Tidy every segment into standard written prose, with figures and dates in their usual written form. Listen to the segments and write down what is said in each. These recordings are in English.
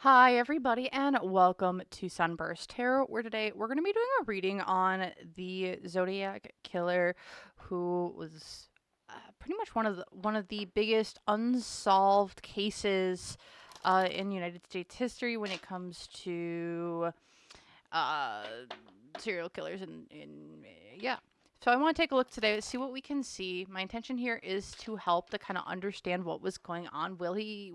Hi, everybody, and welcome to SunBurst Tarot, where today we're going to be doing a reading on the Zodiac Killer, who was pretty much one of the biggest unsolved cases in United States history when it comes to uh, serial killers and yeah. So I want to take a look today to see what we can see. My intention here is to help to kind of understand what was going on. Will he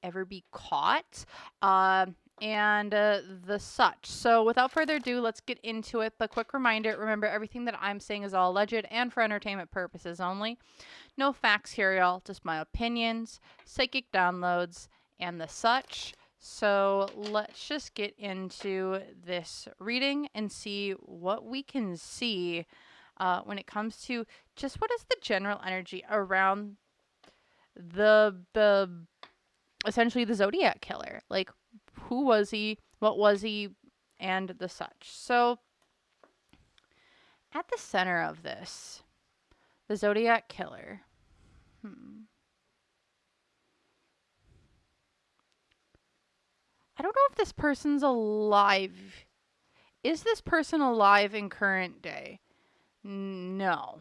ever be caught? And the such. So without further ado, let's get into it. But quick reminder, remember everything that I'm saying is all alleged and for entertainment purposes only. No facts here, y'all, just my opinions, psychic downloads, and the such. So let's just get into this reading and see what we can see when it comes to just what is the general energy around the essentially the Zodiac Killer. Like, who was he? What was he? And the such. So at the center of this, the Zodiac Killer. I don't know if this person's alive. Is this person alive in current day? No.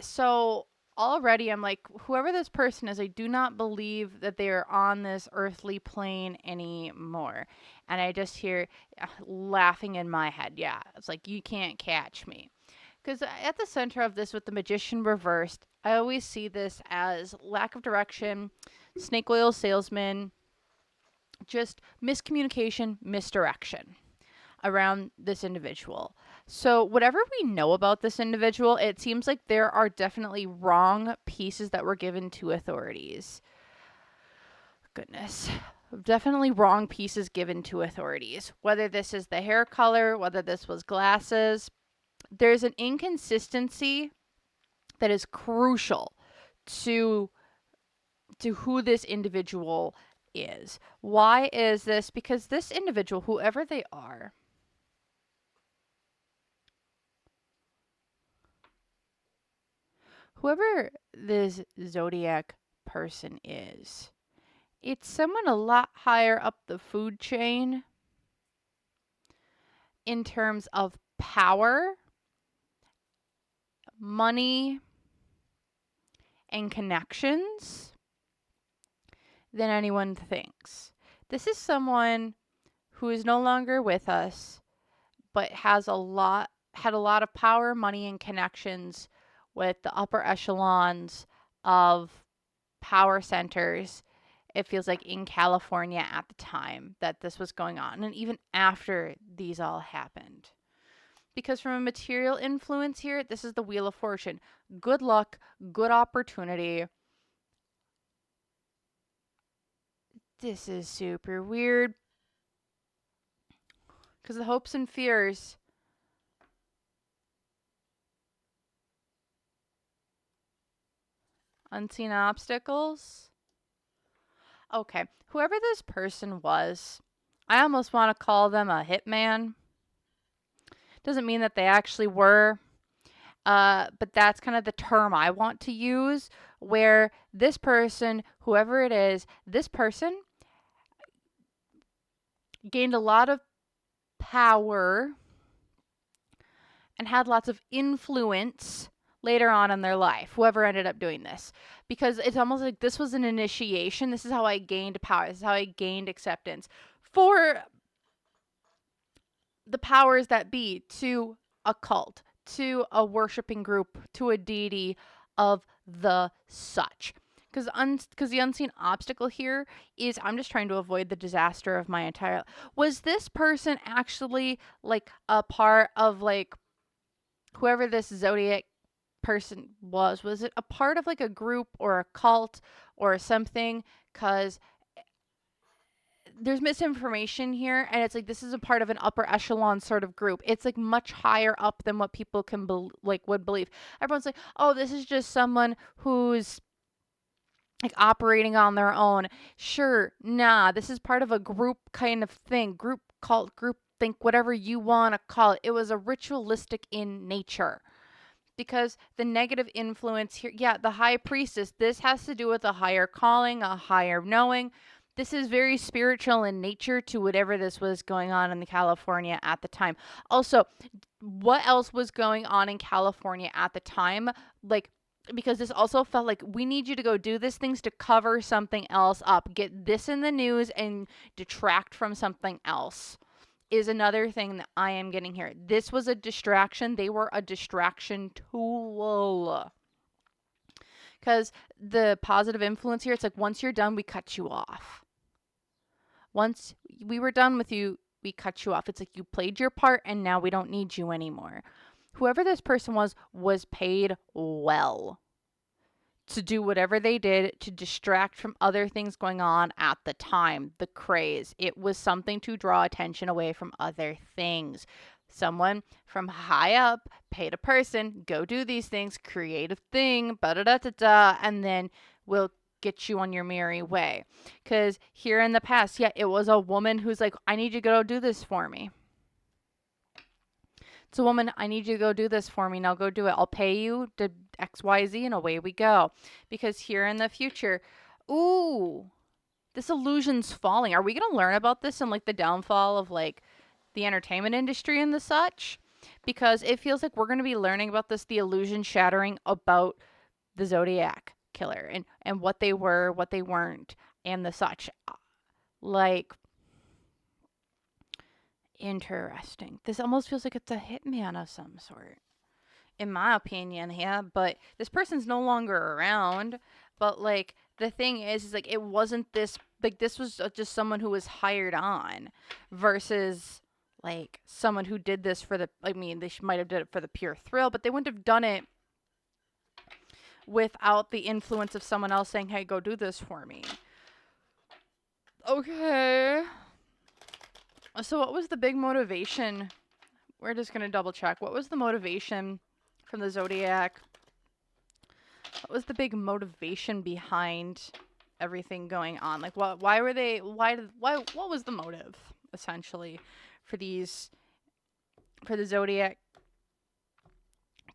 So already I'm like, whoever this person is, I do not believe that they are on this earthly plane anymore. And I just hear laughing in my head. Yeah, it's like, you can't catch me. Because at the center of this with the magician reversed, I always see this as lack of direction, snake oil salesman, just miscommunication, misdirection around this individual. So, whatever we know about this individual, it seems like there are definitely wrong pieces that were given to authorities. Goodness. Definitely wrong pieces given to authorities. Whether this is the hair color, whether this was glasses, there's an inconsistency that is crucial to who this individual is. Why is this? Because this individual, whoever they are, whoever this zodiac person is, it's someone a lot higher up the food chain in terms of power, money, and connections than anyone thinks. This is someone who is no longer with us, but had a lot of power, money, and connections with the upper echelons of power centers. It feels like in California at the time that this was going on, and even after these all happened. Because from a material influence here, this is the Wheel of Fortune. Good luck, good opportunity. This is super weird. Because the hopes and fears. Unseen obstacles. Okay, whoever this person was, I almost want to call them a hitman. Doesn't mean that they actually were, but that's kind of the term I want to use, where this person, whoever it is, this person gained a lot of power and had lots of influence later on in their life, whoever ended up doing this. Because it's almost like this was an initiation. This is how I gained power. This is how I gained acceptance for the powers that be, to a cult, to a worshiping group, to a deity of the such. Because the unseen obstacle here is I'm just trying to avoid the disaster of my entire. Was this person actually like a part of like whoever this zodiac person was? Was it a part of like a group or a cult or something? Because there's misinformation here, and it's like this is a part of an upper echelon sort of group. It's like much higher up than what people can would believe. Everyone's like, oh, this is just someone who's like operating on their own. Sure, nah, this is part of a group kind of thing, group cult, group think, whatever you want to call it. It was a ritualistic in nature. Because the negative influence here, yeah, the high priestess, this has to do with a higher calling, a higher knowing. this is very spiritual in nature to whatever this was going on in California at the time. Also, what else was going on in California at the time? Like, because this also felt like we need you to go do these things to cover something else up, get this in the news and detract from something else, is another thing that I am getting here. This was a distraction. They were a distraction tool. Because the positive influence here, it's like once you're done, we cut you off. Once we were done with you, we cut you off. It's like you played your part and now we don't need you anymore. Whoever this person was paid well to do whatever they did to distract from other things going on at the time, the craze. It was something to draw attention away from other things. Someone from high up paid a person, go do these things, create a thing, and then we'll get you on your merry way. Because here in the past, yeah, it was a woman who's like, I need you to go do this for me. It's a woman, I need you to go do this for me. Now go do it. I'll pay you to XYZ and away we go. Because here in the future, ooh, this illusion's falling. Are we going to learn about this in like the downfall of like the entertainment industry and the such? Because it feels like we're going to be learning about this, the illusion shattering about the Zodiac Killer and what they were, what they weren't, and the such. Like, interesting. This almost feels like it's a hitman of some sort, in my opinion, yeah. But this person's no longer around. But like the thing is like it wasn't this, like this was just someone who was hired on versus like someone who did this for the, I mean, they might have did it for the pure thrill, but they wouldn't have done it without the influence of someone else saying, hey, go do this for me. Okay. So what was the big motivation? We're just going to double check. What was the motivation from the Zodiac? What was the big motivation behind everything going on? Like, what was the motive, essentially, for the Zodiac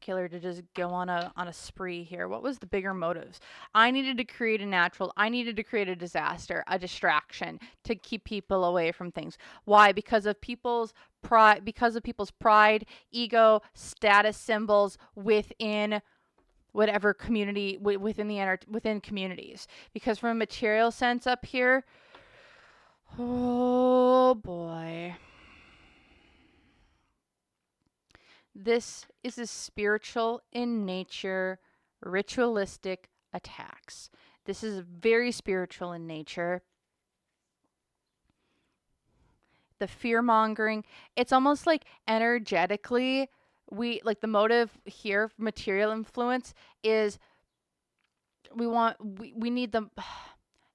Killer to just go on a spree here? What was the bigger motives? I needed to create a disaster, a distraction to keep people away from things. Why? Because of people's pride, ego, status symbols within whatever community, within communities. Because from a material sense up here, oh boy. This is a spiritual in nature, ritualistic attacks. This is very spiritual in nature. The fear-mongering, it's almost like energetically, we, like the motive here, material influence, is we need them.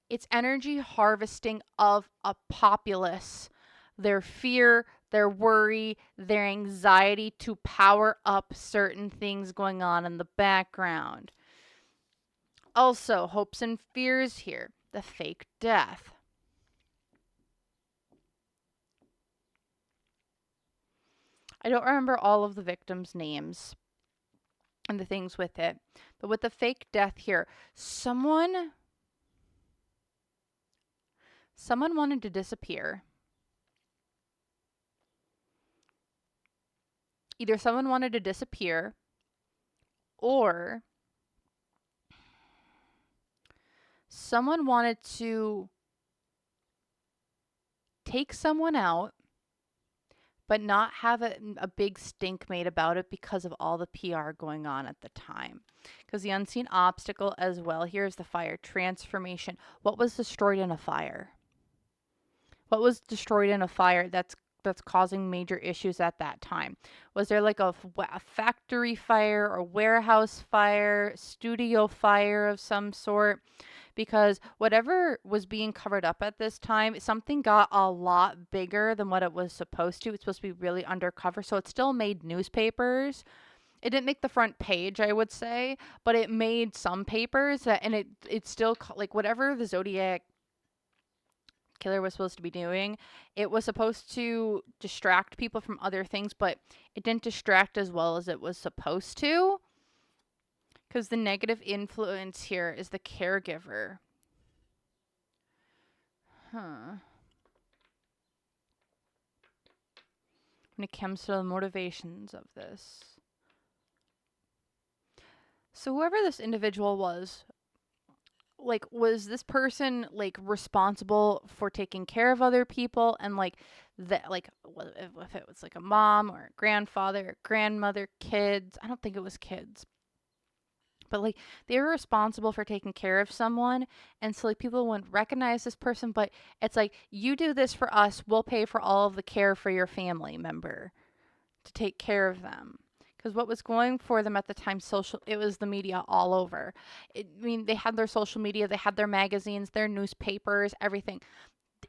It's energy harvesting of a populace. Their fear, their worry, their anxiety to power up certain things going on in the background. Also, hopes and fears here. The fake death. I don't remember all of the victims' names and the things with it. But with the fake death here, someone wanted to disappear. Either someone wanted to disappear or someone wanted to take someone out but not have a big stink made about it because of all the PR going on at the time. Because the unseen obstacle as well here is the fire transformation. What was destroyed in a fire? What was destroyed in a fire that's causing major issues at that time? Was there like a factory fire or warehouse fire, studio fire of some sort? Because whatever was being covered up at this time, something got a lot bigger than what it was supposed to. It's supposed to be really undercover, so it still made newspapers. It didn't make the front page, I would say, but it made some papers, and it still, like, whatever the Zodiac Killer was supposed to be doing, it was supposed to distract people from other things, but it didn't distract as well as it was supposed to. Because the negative influence here is the caregiver. When it comes to the motivations of this. So whoever this individual was this person like responsible for taking care of other people, and like that, like if it was like a mom or a grandfather or grandmother, kids, I don't think it was kids, but like they were responsible for taking care of someone, and so like people wouldn't recognize this person, but it's like, you do this for us, we'll pay for all of the care for your family member to take care of them. Because what was going for them at the time, it was the media all over. They had their social media, they had their magazines, their newspapers, everything.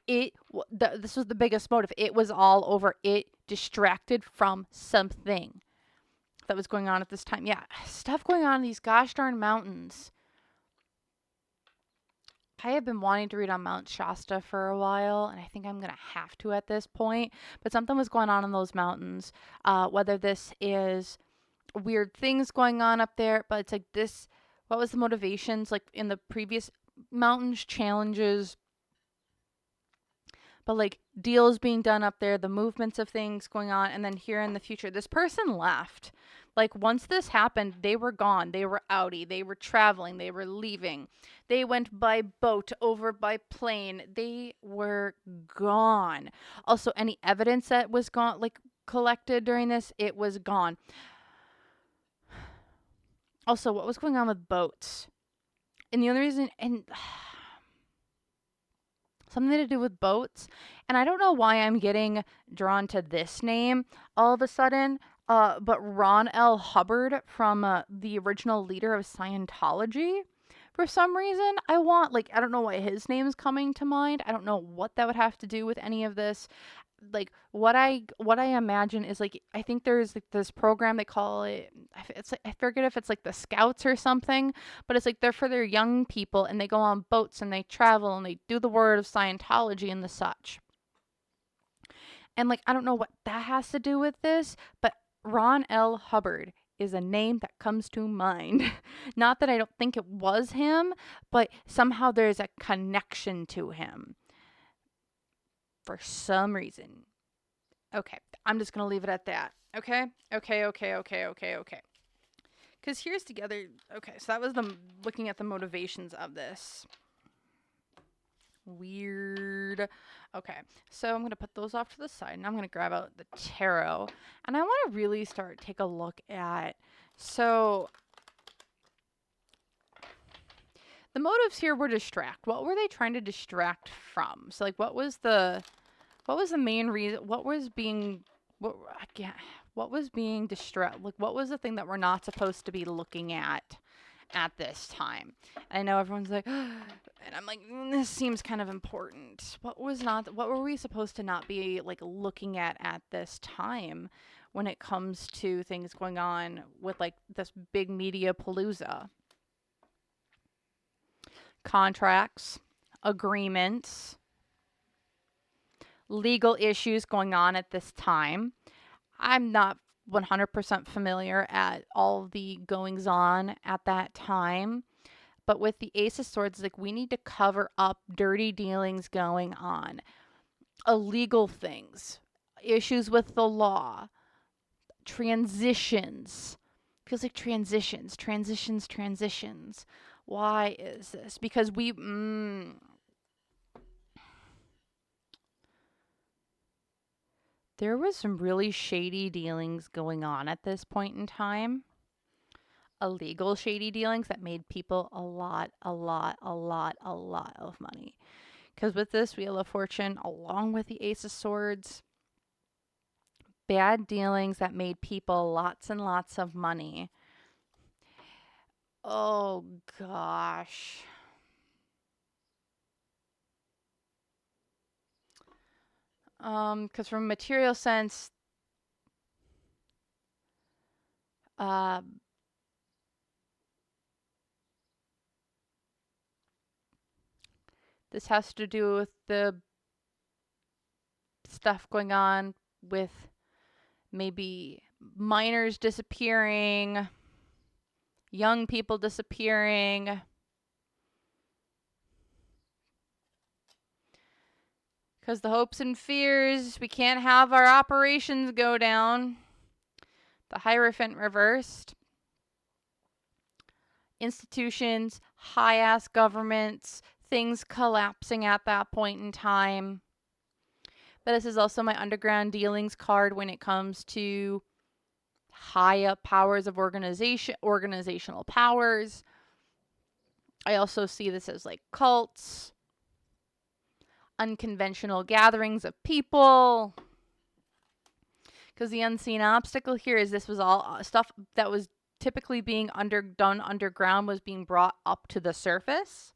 This was the biggest motive. It was all over. It distracted from something that was going on at this time. Yeah, stuff going on in these gosh darn mountains. I have been wanting to read on Mount Shasta for a while, and I think I'm going to have to at this point. But something was going on in those mountains. Whether this is weird things going on up there, but it's like this, what was the motivations? Like in the previous mountains, challenges, but like deals being done up there, the movements of things going on, and then here in the future, this person left. Like once this happened, they were gone. They were outie. They were traveling. They were leaving. They went by boat, over by plane. They were gone. Also, any evidence that was gone, like collected during this, it was gone. Also, what was going on with boats? And the only reason, and something to do with boats. And I don't know why I'm getting drawn to this name all of a sudden. But Ron L. Hubbard from the original leader of Scientology. For some reason, I don't know why his name is coming to mind. I don't know what that would have to do with any of this. Like what I imagine is like, I think there's like this program they call it, it's like, I forget if it's like the Scouts or something, but it's like they're for their young people, and they go on boats and they travel and they do the word of Scientology and the such. And like, I don't know what that has to do with this, but Ron L. Hubbard is a name that comes to mind. Not that I don't think it was him, but somehow there's a connection to him for some reason. Okay, I'm just going to leave it at that. Okay? Because here's the other... Okay, so that was looking at the motivations of this. Weird. Okay, so I'm going to put those off to the side, and I'm going to grab out the tarot. And I want to really take a look at... So... The motives here were distract. What were they trying to distract from? So, like, what was the main reason? What was being distract? Like, what was the thing that we're not supposed to be looking at this time? I know everyone's like, and I'm like, this seems kind of important. What were we supposed to not be like looking at this time when it comes to things going on with like this big media palooza? Contracts, agreements, legal issues going on at this time. I'm not 100% familiar at all the goings on at that time, but with the Ace of Swords, like, we need to cover up dirty dealings going on, illegal things, issues with the law, transitions. Feels like transitions. Why is this? Because there was some really shady dealings going on at this point in time. Illegal shady dealings that made people a lot of money. Because with this Wheel of Fortune, along with the Ace of Swords, bad dealings that made people lots and lots of money. Oh, gosh. Because from a material sense, this has to do with the stuff going on with maybe minors disappearing, young people disappearing. Because the hopes and fears, we can't have our operations go down. The Hierophant reversed. Institutions, high-ass governments, things collapsing at that point in time. But this is also my underground dealings card when it comes to high up powers of organizational powers. I also see this as like cults, unconventional gatherings of people. Because the unseen obstacle here is this was all stuff that was typically being done underground was being brought up to the surface.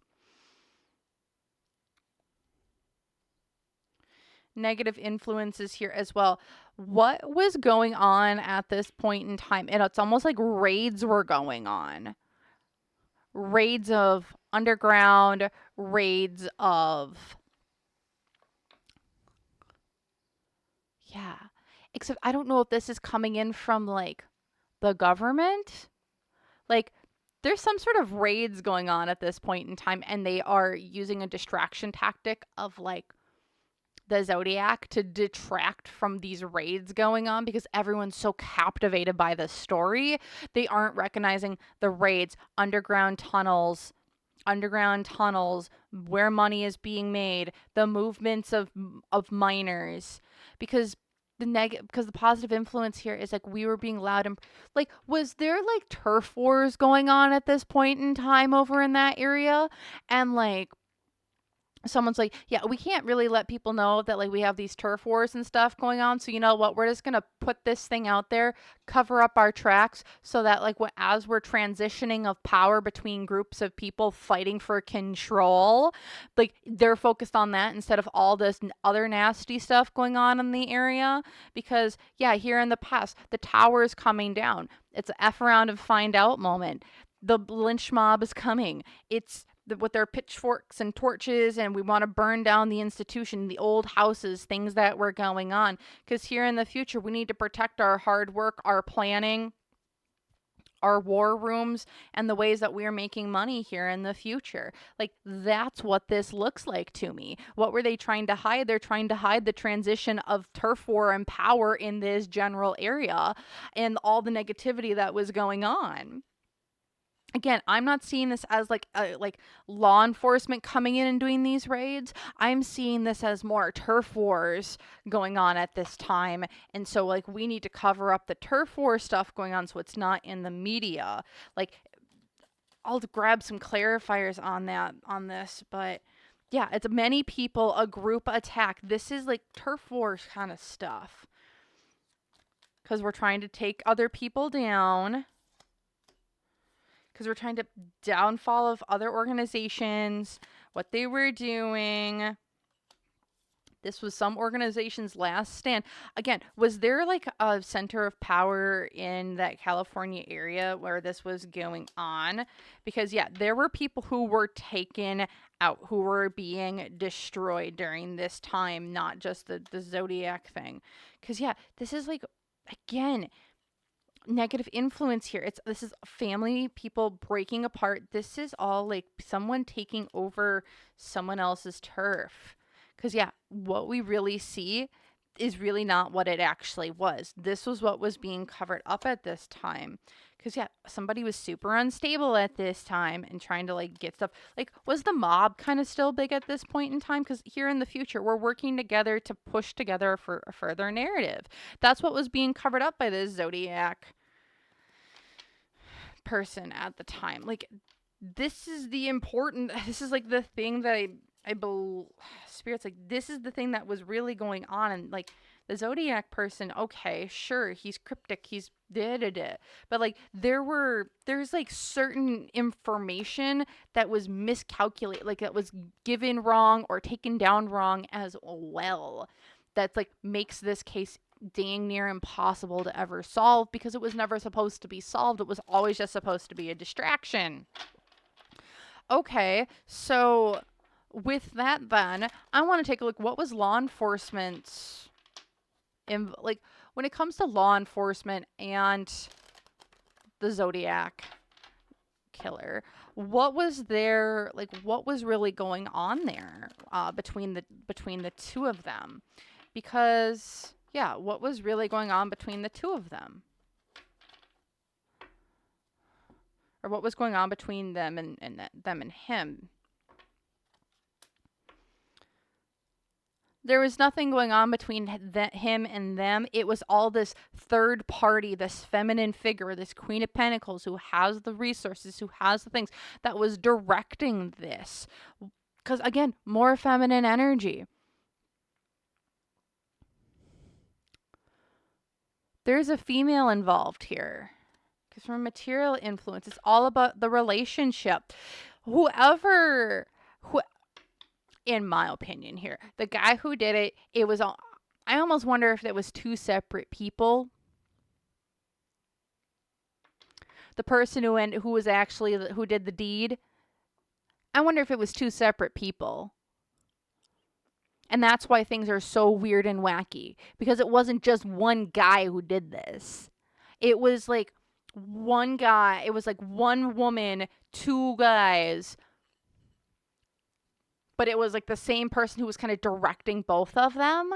Negative influences here as well. What was going on at this point in time? And it's almost like raids were going on. Raids of underground, raids of... Yeah. Except I don't know if this is coming in from, like, the government. Like, there's some sort of raids going on at this point in time, and they are using a distraction tactic of, like, the Zodiac to detract from these raids going on because everyone's so captivated by the story. They aren't recognizing the raids, underground tunnels, where money is being made, the movements of miners, because because the positive influence here is like we were being loud and like, was there like turf wars going on at this point in time over in that area? And like someone's like, yeah, we can't really let people know that like we have these turf wars and stuff going on. So you know what? We're just going to put this thing out there, cover up our tracks so that like as we're transitioning of power between groups of people fighting for control, like they're focused on that instead of all this other nasty stuff going on in the area. Because yeah, here in the past, the tower is coming down. It's an F around and find out moment. The lynch mob is coming. It's with their pitchforks and torches, and we want to burn down the institution, the old houses, things that were going on. Because here in the future, we need to protect our hard work, our planning, our war rooms, and the ways that we are making money here in the future. Like, that's what this looks like to me. What were they trying to hide? They're trying to hide the transition of turf war and power in this general area and all the negativity that was going on. Again, I'm not seeing this as like law enforcement coming in and doing these raids. I'm seeing this as more turf wars going on at this time. And so like we need to cover up the turf war stuff going on so it's not in the media. Like I'll grab some clarifiers on this, but yeah, it's many people, a group attack. This is like turf wars kind of stuff. Because we're trying to take other people down. Because we're trying to downfall of other organizations, what they were doing. This was some organization's last stand. Again, was there like a center of power in that California area where this was going on? Because yeah, there were people who were taken out, who were being destroyed during this time, not just the Zodiac thing. Because yeah, this is like, again, negative influence here. This is family, people breaking apart. This is all like someone taking over someone else's turf. Because yeah, what we really see is really not what it actually was. This was what was being covered up at this time. Because yeah, somebody was super unstable at this time and trying to like get stuff. Like, was the mob kind of still big at this point in time? Because here in the future, we're working together to push together for a further narrative. That's what was being covered up by this Zodiac person at the time. Like, this is like the thing that I believe, Spirit's like, this is the thing that was really going on. And like the Zodiac person, okay, sure, he's cryptic, he's da-da-da. But like there's like certain information that was miscalculated, like that was given wrong or taken down wrong as well. That's like makes this case dang near impossible to ever solve because it was never supposed to be solved. It was always just supposed to be a distraction. Okay, so with that then, I want to take a look. What was law enforcement like when it comes to law enforcement and the Zodiac? Killer. What was there, like, what was really going on there between the two of them? Because, yeah, what was really going on between the two of them? Or what was going on between them and them and him? There was nothing going on between him and them. It was all this third party, this feminine figure, this Queen of Pentacles who has the resources, who has the things, that was directing this. Because, again, more feminine energy. There's a female involved here. Because from material influence, it's all about the relationship. Whoever, in my opinion here, the guy who did it, it was, I almost wonder if it was two separate people. The person who was actually, who did the deed, I wonder if it was two separate people. And that's why things are so weird and wacky. Because it wasn't just one guy who did this. It was like one guy, it was like one woman, two guys. But it was like the same person who was kind of directing both of them.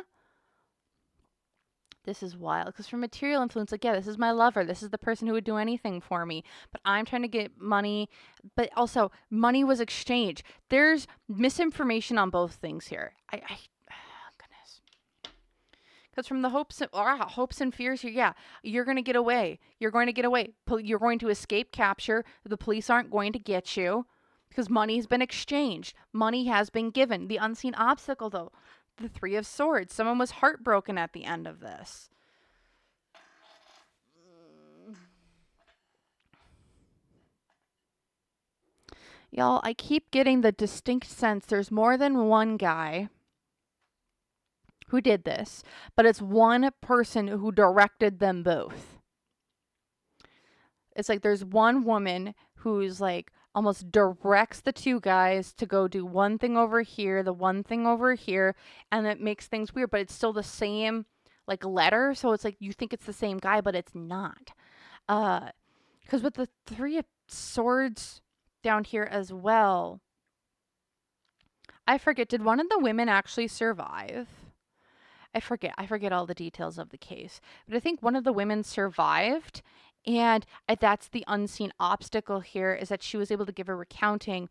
This is wild. Because for material influence, like, yeah, this is my lover. This is the person who would do anything for me. But I'm trying to get money. But also, money was exchanged. There's misinformation on both things here. Goodness. Because from the hopes and fears here, yeah, you're going to get away. You're going to get away. You're going to escape capture. The police aren't going to get you. Because money's been exchanged. Money has been given. The unseen obstacle, though. The Three of Swords. Someone was heartbroken at the end of this. Y'all, I keep getting the distinct sense there's more than one guy who did this. But it's one person who directed them both. It's like there's one woman who's like, almost directs the two guys to go do one thing over here, the one thing over here, and it makes things weird, but it's still the same, like, letter, so it's like you think it's the same guy, but it's not. Because with the Three of Swords down here as well, I forget, did one of the women actually survive? I forget all the details of the case, but I think one of the women survived. And that's the unseen obstacle here, is that she was able to give a recounting.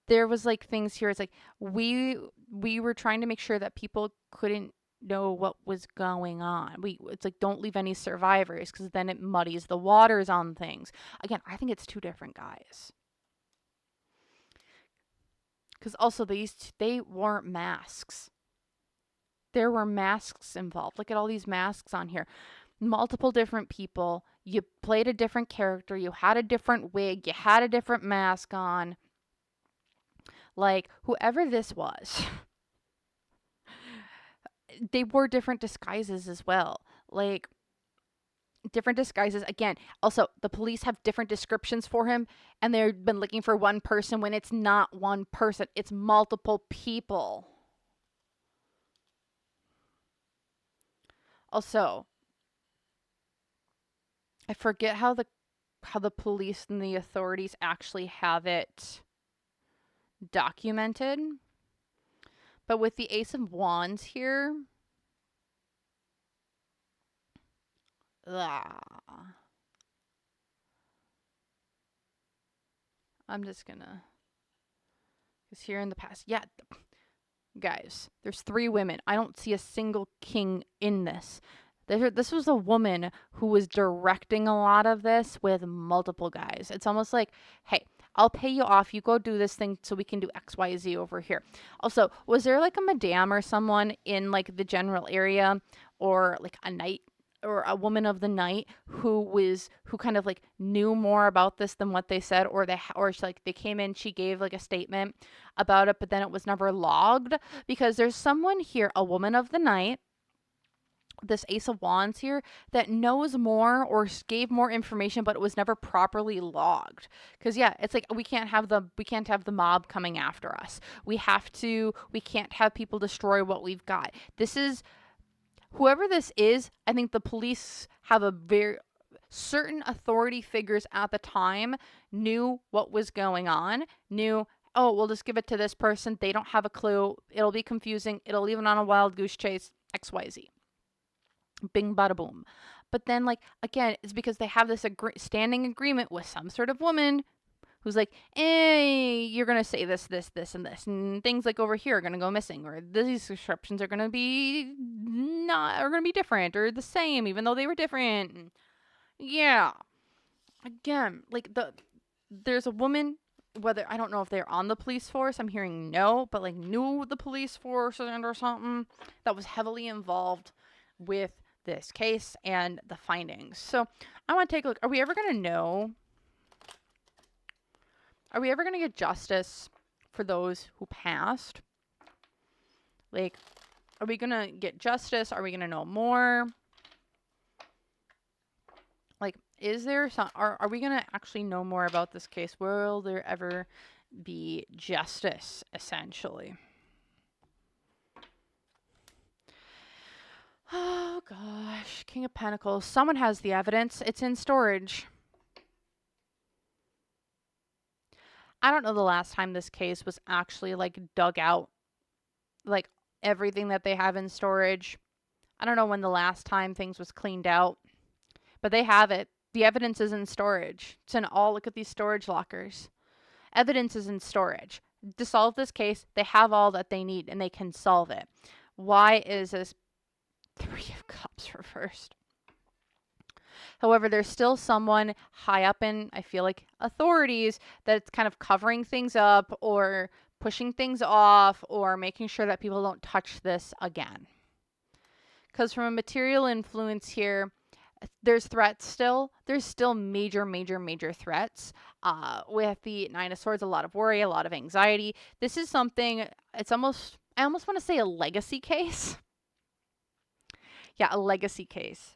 There was like things here. It's like we were trying to make sure that people couldn't know what was going on. It's like, don't leave any survivors, because then it muddies the waters on things. Again, I think it's two different guys. Because also they wore masks. There were masks involved. Look at all these masks on here. Multiple different people. You played a different character. You had a different wig. You had a different mask on. Like, whoever this was, they wore different disguises as well. Like, different disguises. Again, also, the police have different descriptions for him, and they've been looking for one person when it's not one person. It's multiple people. Also, I forget how the police and the authorities actually have it documented. But with the Ace of Wands here, I'm just gonna, because here in the past, yeah, guys, there's 3 women. I don't see a single king in this. This was a woman who was directing a lot of this with multiple guys. It's almost like, hey, I'll pay you off. You go do this thing so we can do X, Y, Z over here. Also, was there like a madame or someone in like the general area, or like a knight or a woman of the night who kind of like knew more about this than what they said, or they came in, she gave like a statement about it, but then it was never logged? Because there's someone here, a woman of the night, this Ace of Wands here, that knows more or gave more information, but it was never properly logged. Because yeah, it's like we can't have the mob coming after us. We can't have people destroy what we've got. This is whoever this is. I think the police have certain authority figures at the time knew what was going on, knew, oh, we'll just give it to this person. They don't have a clue. It'll be confusing. It'll leave it on a wild goose chase, XYZ. Bing, bada, boom. But then, like, again, it's because they have this standing agreement with some sort of woman who's like, hey, you're going to say this, this, this, and this. And things like over here are going to go missing. Or these descriptions are going to be different or the same, even though they were different. And yeah. Again, like, there's a woman, whether, I don't know if they're on the police force, I'm hearing no, but like knew the police force or something, that was heavily involved with this case and the findings. So I want to take a look. Are we ever going to know? Are we ever going to get justice for those who passed? Like, are we going to get justice? Are we going to know more? Like, is there some, are we going to actually know more about this case? Will there ever be justice, essentially? Oh, gosh. King of Pentacles. Someone has the evidence. It's in storage. I don't know the last time this case was actually, like, dug out. Like, everything that they have in storage. I don't know when the last time things was cleaned out. But they have it. The evidence is in storage. It's in all, look at these storage lockers. Evidence is in storage. To solve this case, they have all that they need and they can solve it. Why is this Three of Cups reversed? However, there's still someone high up in, I feel like, authorities that's kind of covering things up or pushing things off or making sure that people don't touch this again. Because from a material influence here, there's threats still. There's still major, major, major threats. With the Nine of Swords, a lot of worry, a lot of anxiety. This is something, it's almost, I almost want to say a legacy case. Yeah, a legacy case.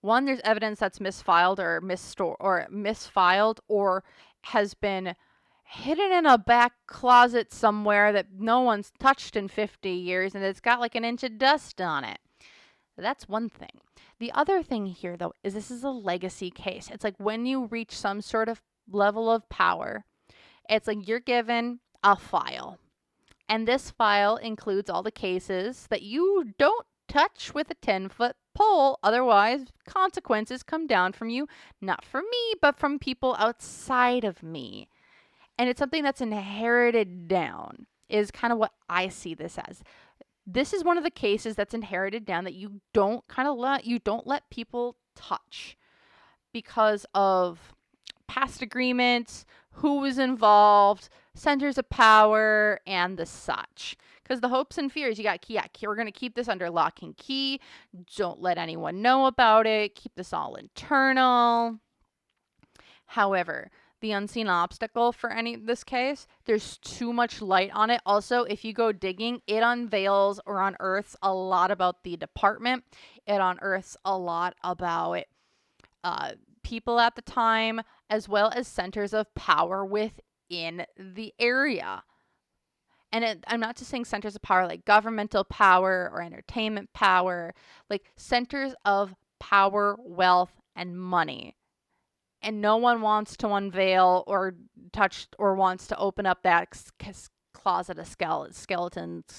One, there's evidence that's misfiled or misfiled or has been hidden in a back closet somewhere that no one's touched in 50 years and it's got like an inch of dust on it. That's one thing. The other thing here, though, is this is a legacy case. It's like when you reach some sort of level of power, it's like you're given a file. And this file includes all the cases that you don't touch with a 10-foot pole. Otherwise, consequences come down from you, not from me, but from people outside of me. And it's something that's inherited down, is kind of what I see this as. This is one of the cases that's inherited down that you don't let people touch because of past agreements, who was involved, centers of power, and the such. Because the hopes and fears, you got key. We're going to keep this under lock and key. Don't let anyone know about it. Keep this all internal. However, the unseen obstacle for this case, there's too much light on it. Also, if you go digging, it unveils or unearths a lot about the department. It unearths a lot about people at the time, as well as centers of power within the area. And I'm not just saying centers of power like governmental power or entertainment power, like centers of power, wealth, and money. And no one wants to unveil or touch or wants to open up that closet of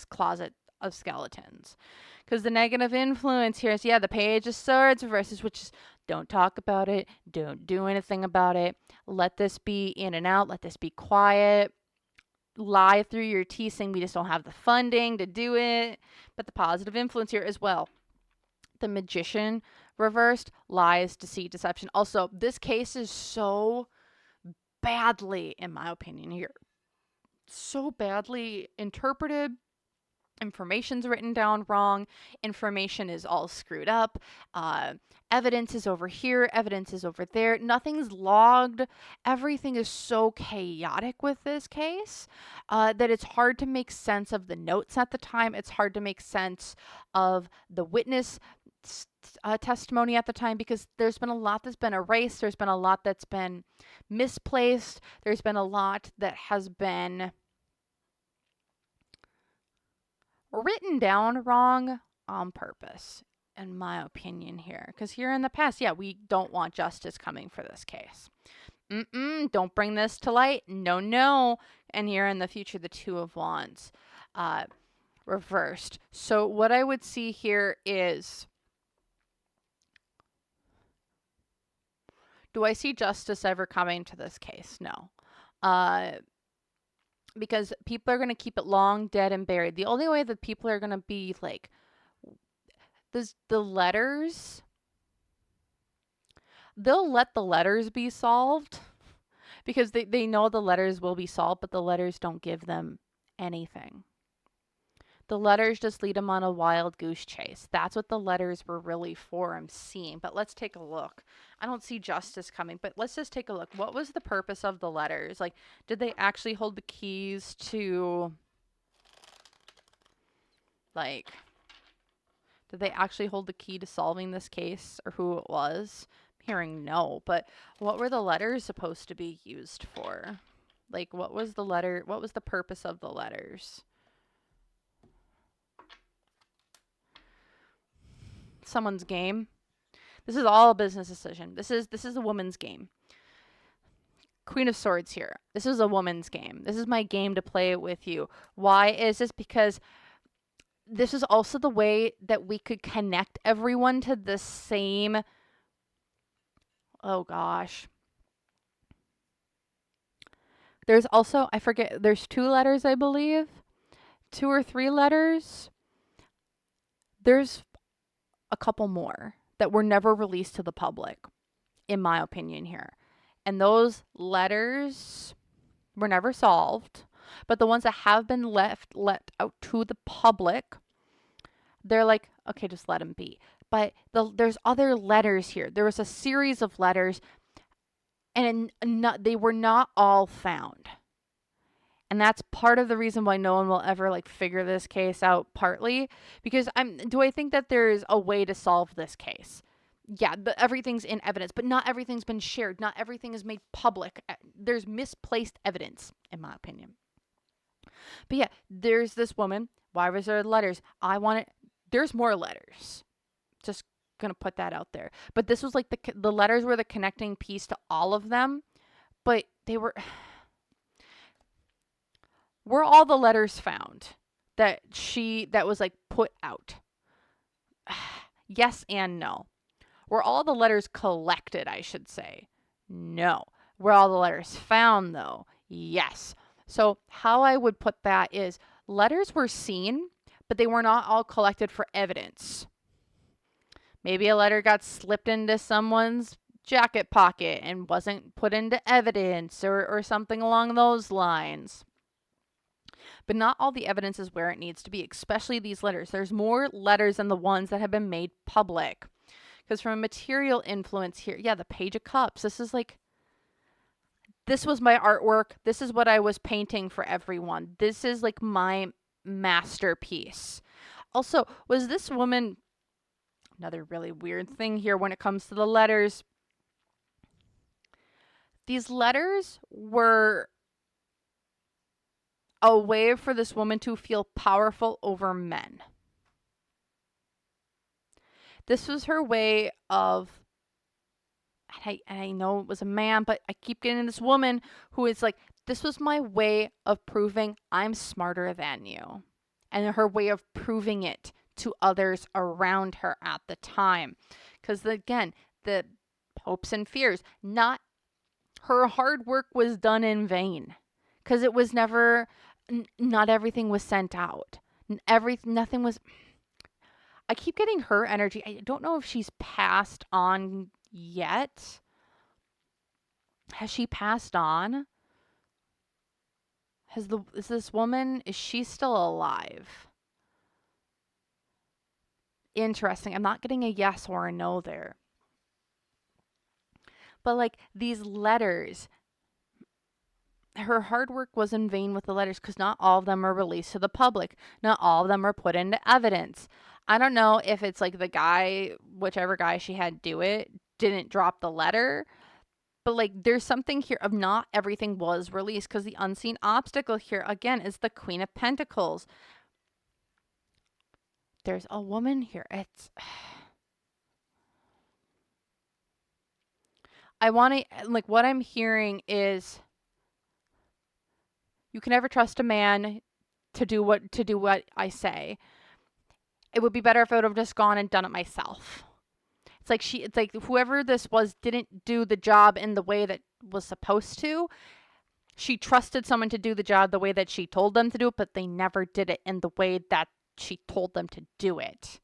closet of skeletons. Because the negative influence here is, the Page of Swords versus, which is, don't talk about it. Don't do anything about it. Let this be in and out. Let this be quiet. Lie through your teeth saying we just don't have the funding to do it. But the positive influence here as well. The Magician reversed, lies, deceit, deception. Also, this case is so badly, in my opinion here, so badly interpreted. Information's written down wrong. Information is all screwed up. Evidence is over here. Evidence is over there. Nothing's logged. Everything is so chaotic with this case that it's hard to make sense of the notes at the time. It's hard to make sense of the witness testimony at the time because there's been a lot that's been erased. There's been a lot that's been misplaced. There's been a lot that has been written down wrong on purpose. in my opinion here. Because here in the past, yeah, we don't want justice coming for this case. Don't bring this to light. No, no. And here in the future, the Two of Wands reversed. So what I would see here is, do I see justice ever coming to this case? No. Because people are going to keep it long, dead, and buried. The only way that people are going to be like, the letters, they'll let the letters be solved because they know the letters will be solved, but the letters don't give them anything. The letters just lead them on a wild goose chase. That's what the letters were really for, I'm seeing. But let's take a look. I don't see justice coming, but let's just take a look. What was the purpose of the letters? Like, did they actually hold the keys to, like, did they actually hold the key to solving this case, or who it was? I'm hearing no, but what were the letters supposed to be used for? Like, what was the purpose of the letters? Someone's game. This is all a business decision. This is a woman's game. Queen of Swords here. This is a woman's game. This is my game to play with you. Why is this? Because this is also the way that we could connect everyone to the same, oh gosh. There's also, I forget, there's 2 letters, I believe. 2 or 3 letters. There's a couple more that were never released to the public, in my opinion here. And those letters were never solved, but the ones that have been let out to the public, they're like, okay, just let them be. But there's other letters here. There was a series of letters, and they were not all found. And that's part of the reason why no one will ever like figure this case out, partly because do I think that there's a way to solve this case? Yeah, everything's in evidence, but not everything's been shared. Not everything is made public. There's misplaced evidence, in my opinion. But yeah, there's this woman. Why was there letters? There's more letters. Just gonna put that out there. But this was like the letters were the connecting piece to all of them. But they were all the letters found that was like put out? Yes and no. Were all the letters collected, I should say? No. Were all the letters found, though? Yes. So how I would put that is letters were seen, but they were not all collected for evidence. Maybe a letter got slipped into someone's jacket pocket and wasn't put into evidence or something along those lines. But not all the evidence is where it needs to be, especially these letters. There's more letters than the ones that have been made public. Because from a material influence here, yeah, the Page of Cups. This was my artwork. This is what I was painting for everyone. This is like my masterpiece. Also, was this woman, another really weird thing here when it comes to the letters. These letters were a way for this woman to feel powerful over men. This was her way of, and I know it was a man, but I keep getting this woman who is like, this was my way of proving I'm smarter than you. And her way of proving it to others around her at the time. Because again, the hopes and fears, not her hard work was done in vain. Because it was never, not everything was sent out. Nothing was, I keep getting her energy. I don't know if she's passed on yet. Has she passed on? Is this woman, is she still alive? Interesting. I'm not getting a yes or a no there. But like these letters, her hard work was in vain with the letters because not all of them are released to the public. Not all of them are put into evidence. I don't know if it's like the guy, whichever guy she had do it, didn't drop the letter. But like there's something here of not everything was released because the unseen obstacle here, again, is the Queen of Pentacles. There's a woman here. I want to, like, what I'm hearing is you can never trust a man to do what I say. It would be better if I would have just gone and done it myself. It's like whoever this was didn't do the job in the way that was supposed to. She trusted someone to do the job the way that she told them to do it, but they never did it in the way that she told them to do it.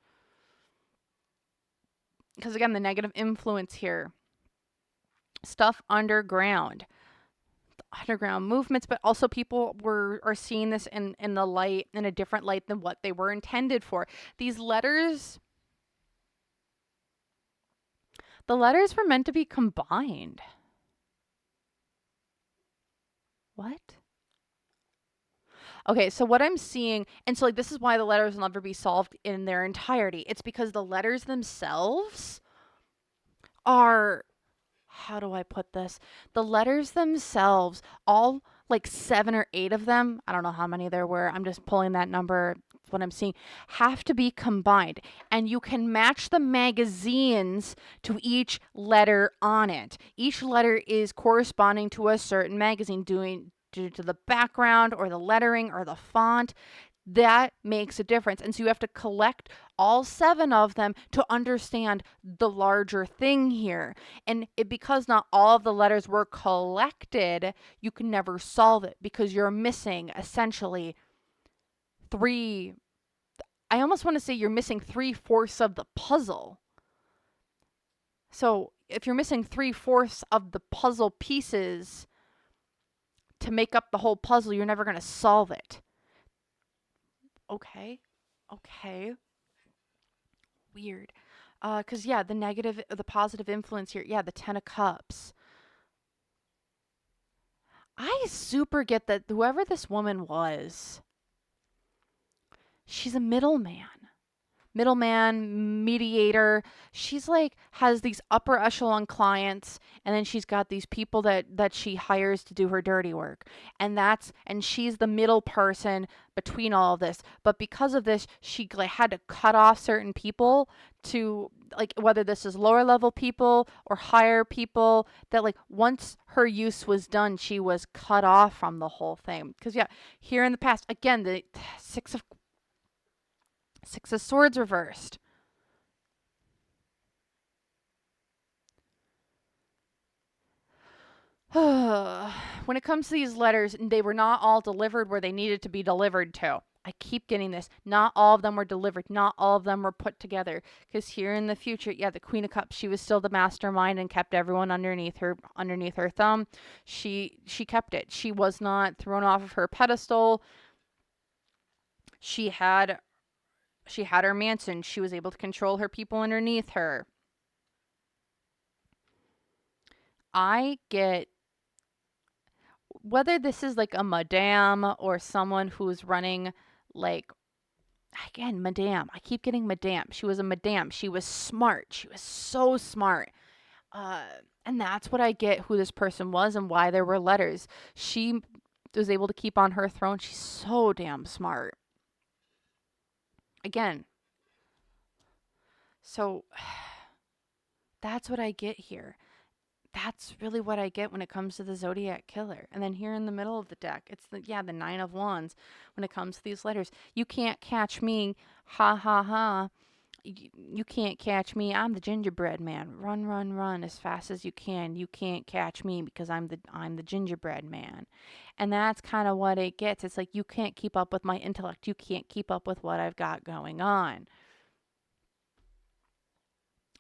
Because again, the negative influence here, stuff underground movements, but also people are seeing this in the light, in a different light than what they were intended for. These letters, the letters were meant to be combined. What? Okay, so what I'm seeing, and so like this is why the letters will never be solved in their entirety. It's because the letters themselves are, how do I put this? The letters themselves, all like 7 or 8 of them, I don't know how many there were, I'm just pulling that number, what I'm seeing, have to be combined. And you can match the magazines to each letter on it. Each letter is corresponding to a certain magazine, due to the background or the lettering or the font. That makes a difference. And so you have to collect all 7 of them to understand the larger thing here. And because not all of the letters were collected, you can never solve it because you're missing essentially 3. I almost want to say you're missing 3/4 of the puzzle. So if you're missing 3/4 of the puzzle pieces to make up the whole puzzle, you're never going to solve it. Okay. Weird. Because, yeah, the positive influence here, yeah, the 10 of Cups. I super get that whoever this woman was, she's a middleman, mediator. She's like, has these upper echelon clients, and then she's got these people that she hires to do her dirty work. And she's the middle person between all of this. But because of this, she like had to cut off certain people to, like, whether this is lower level people or higher people, that like once her use was done, she was cut off from the whole thing. Because yeah, here in the past, again, the Six of Swords reversed. When it comes to these letters, they were not all delivered where they needed to be delivered to. I keep getting this. Not all of them were delivered. Not all of them were put together. Because here in the future, yeah, the Queen of Cups, she was still the mastermind and kept everyone underneath her thumb. She kept it. She was not thrown off of her pedestal. She had her mansion. She was able to control her people underneath her. I get whether this is like a madame or someone who's running, like, again, madame. I keep getting madame. She was a madame. She was smart. She was so smart. And that's what I get who this person was and why there were letters. She was able to keep on her throne. She's so damn smart. Again. So that's what I get here. That's really what I get when it comes to the Zodiac Killer. And then here in the middle of the deck, it's the 9 of Wands when it comes to these letters. You can't catch me. Ha ha ha. You can't catch me. I'm the gingerbread man. Run, run, run as fast as you can. You can't catch me because I'm the gingerbread man. And that's kind of what it gets. It's like you can't keep up with my intellect. You can't keep up with what I've got going on.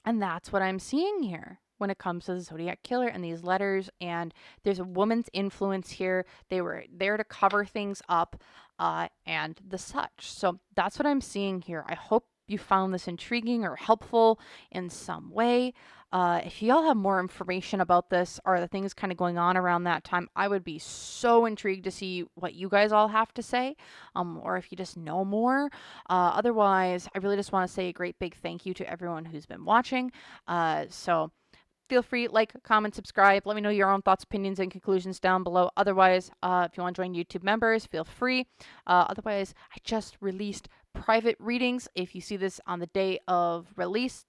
And that's what I'm seeing here when it comes to the Zodiac Killer and these letters. And there's a woman's influence here. They were there to cover things up and the such. So that's what I'm seeing here. I hope you found this intriguing or helpful in some way. If y'all have more information about this or the things kind of going on around that time, I would be so intrigued to see what you guys all have to say, or if you just know more. Otherwise, I really just want to say a great big thank you to everyone who's been watching. So feel free, like, comment, subscribe. Let me know your own thoughts, opinions, and conclusions down below. Otherwise, if you want to join YouTube members, feel free. Otherwise, I just released private readings. If you see this on the day of release,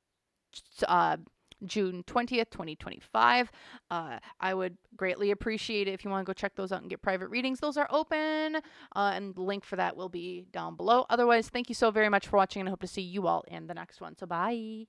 June 20th, 2025. I would greatly appreciate it if you want to go check those out and get private readings. Those are open, and the link for that will be down below. Otherwise, thank you so very much for watching, and I hope to see you all in the next one. So bye.